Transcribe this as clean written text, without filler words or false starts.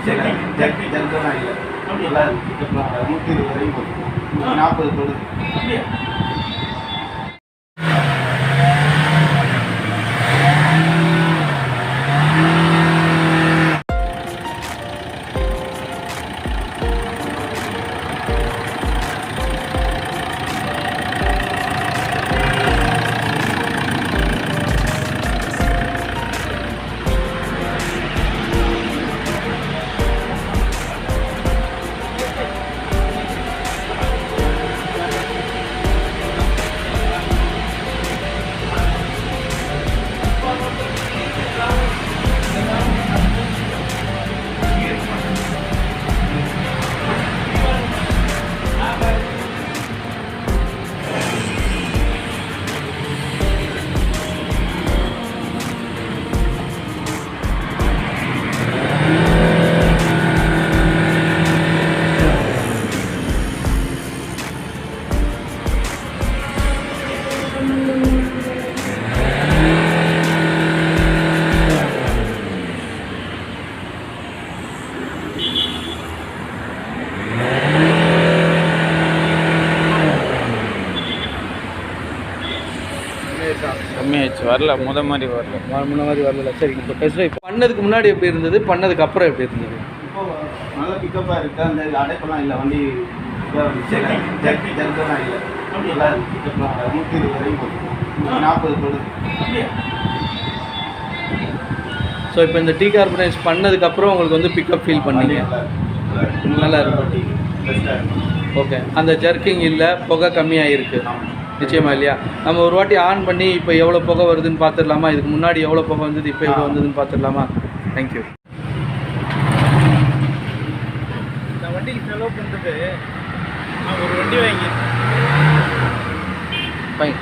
ஜர்க்கெல்லாம் இல்லை, நல்லா பிக்கப்லாம் 120 வரையும் போகும், 40 தொடுது. கம்மியாயிடுச்சு, வரல முத மாதிரி வரல. சரி, இப்போ டெஸ்ட் ட்ரைவ் பண்ணதுக்கு முன்னாடி எப்படி இருந்தது, பண்ணதுக்கு அப்புறம் எப்படி இருந்தது? இப்போ நல்ல பிக்கப்பாக இருக்குது, அந்த அடைப்பெல்லாம் இல்லை, வண்டி ஜர்க்கெல்லாம் இல்லை, நல்லா பிக்கப்லாம் 120 வரையும் போகும், 40 தொடுது. ஸோ இப்போ இந்த டீகார்பனைஸ் பண்ணதுக்கப்புறம் உங்களுக்கு வந்து பிக்கப் ஃபீல் பண்ணீங்க, நல்லா இருக்கும். ஓகே, அந்த ஜர்க்கிங் இல்லை, புகை கம்மியாகிருக்கு நிச்சயமா இல்லையா? நம்ம ஒரு வாட்டி ஆன் பண்ணி இப்போ எவ்வளோ புகை வருதுன்னு பார்த்துடலாமா? இதுக்கு முன்னாடி எவ்வளோ புகை வந்தது, இப்போ எவ்வளோ வந்ததுன்னு பார்த்துடலாமா? தேங்க்யூ. இந்த வண்டிக்கு செலவு பண்ணுறது நான் ஒரு வண்டி வாங்கி ஃபைன்.